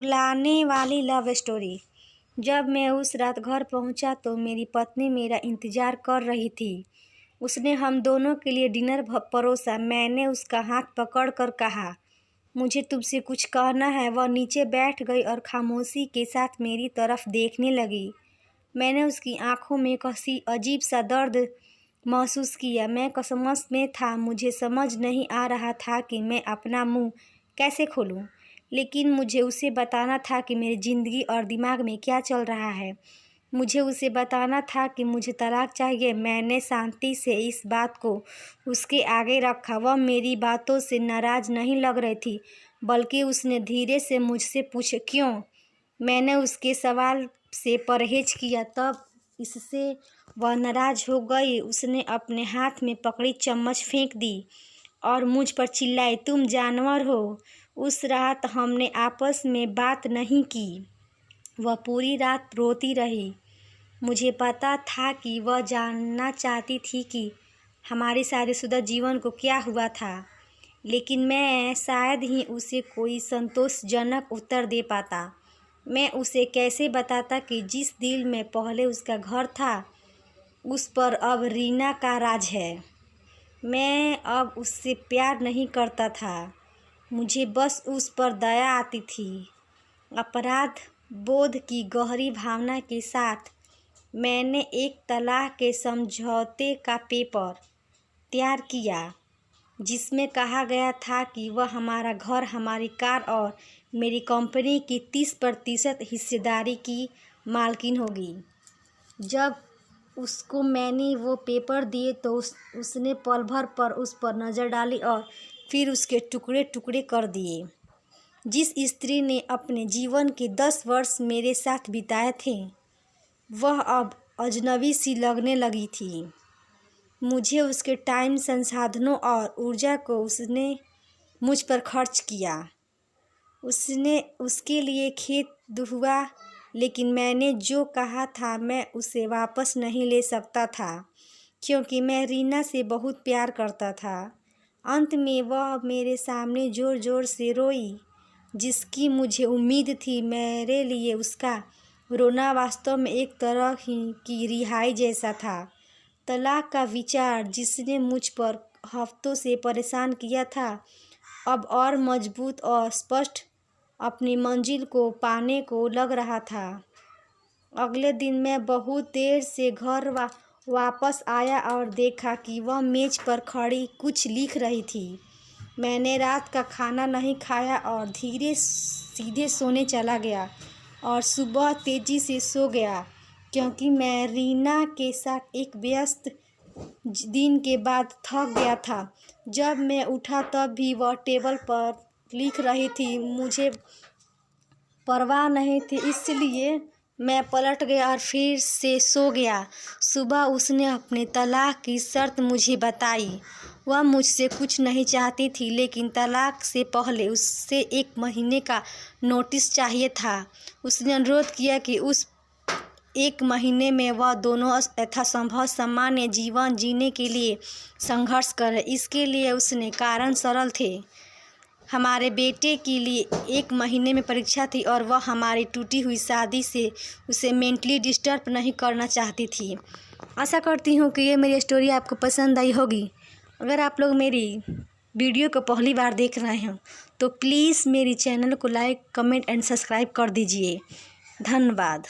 लाने वाली love story. जब मैं उस रात घर पहुंचा तो मेरी पत्नी मेरा इंतज़ार कर रही थी। उसने हम दोनों के लिए डिनर परोसा। मैंने उसका हाथ पकड़कर कहा, मुझे तुमसे कुछ कहना है। वह नीचे बैठ गई और खामोशी के साथ मेरी तरफ देखने लगी। मैंने उसकी आंखों में किसी अजीब सा दर्द महसूस किया। मैं कसमस में था। मुझे समझ नहीं आ रहा था कि मैं अपना मुंह कैसे खोलूं, लेकिन मुझे उसे बताना था कि मेरी ज़िंदगी और दिमाग में क्या चल रहा है। मुझे उसे बताना था कि मुझे तलाक चाहिए। मैंने शांति से इस बात को उसके आगे रखा। वह मेरी बातों से नाराज़ नहीं लग रही थी, बल्कि उसने धीरे से मुझसे पूछा, क्यों? मैंने उसके सवाल से परहेज किया। तब इससे वह नाराज़ हो गई। उसने अपने हाथ में पकड़ी चम्मच फेंक दी और मुझ पर चिल्लाई, तुम जानवर हो। उस रात हमने आपस में बात नहीं की। वह पूरी रात रोती रही। मुझे पता था कि वह जानना चाहती थी कि हमारे शादीशुदा जीवन को क्या हुआ था, लेकिन मैं शायद ही उसे कोई संतोषजनक उत्तर दे पाता। मैं उसे कैसे बताता कि जिस दिल में पहले उसका घर था, उस पर अब रीना का राज है। मैं अब उससे प्यार नहीं करता था, मुझे बस उस पर दया आती थी। अपराध बोध की गहरी भावना के साथ मैंने एक तलाक के समझौते का पेपर तैयार किया, जिसमें कहा गया था कि वह हमारा घर, हमारी कार और मेरी कंपनी की 30% हिस्सेदारी की मालकिन होगी। जब उसको मैंने वो पेपर दिए तो उसने पल भर पर उस पर नज़र डाली और फिर उसके टुकड़े टुकड़े कर दिए। जिस स्त्री ने अपने जीवन के 10 वर्ष मेरे साथ बिताए थे, वह अब अजनबी सी लगने लगी थी। मुझे उसके टाइम, संसाधनों और ऊर्जा को उसने मुझ पर खर्च किया। उसने उसके लिए खेद हुआ, लेकिन मैंने जो कहा था मैं उसे वापस नहीं ले सकता था, क्योंकि मैं रीना से बहुत प्यार करता था। अंत में वह मेरे सामने ज़ोर ज़ोर से रोई। जिसकी मुझे उम्मीद थी, मेरे लिए उसका रोना वास्तव में एक तरह की रिहाई जैसा था। तलाक का विचार, जिसने मुझ पर हफ्तों से परेशान किया था, अब और मजबूत और स्पष्ट अपनी मंजिल को पाने को लग रहा था। अगले दिन मैं बहुत देर से घर वापस आया और देखा कि वह मेज पर खड़ी कुछ लिख रही थी। मैंने रात का खाना नहीं खाया और सीधे सोने चला गया और सुबह तेज़ी से सो गया, क्योंकि मैं रीना के साथ एक व्यस्त दिन के बाद थक गया था। जब मैं उठा तब भी वह टेबल पर लिख रही थी। मुझे परवाह नहीं थी, इसलिए मैं पलट गया और फिर से सो गया। सुबह उसने अपने तलाक की शर्त मुझे बताई। वह मुझसे कुछ नहीं चाहती थी, लेकिन तलाक से पहले उससे 1 महीने का नोटिस चाहिए था। उसने अनुरोध किया कि उस 1 महीने में वह दोनों यथासंभव सामान्य जीवन जीने के लिए संघर्ष करें। इसके लिए उसने कारण सरल थे। हमारे बेटे के लिए 1 महीने में परीक्षा थी और वह हमारी टूटी हुई शादी से उसे मेंटली डिस्टर्ब नहीं करना चाहती थी। आशा करती हूँ कि ये मेरी स्टोरी आपको पसंद आई होगी। अगर आप लोग मेरी वीडियो को पहली बार देख रहे हो तो प्लीज़ मेरी चैनल को लाइक, कमेंट एंड सब्सक्राइब कर दीजिए। धन्यवाद।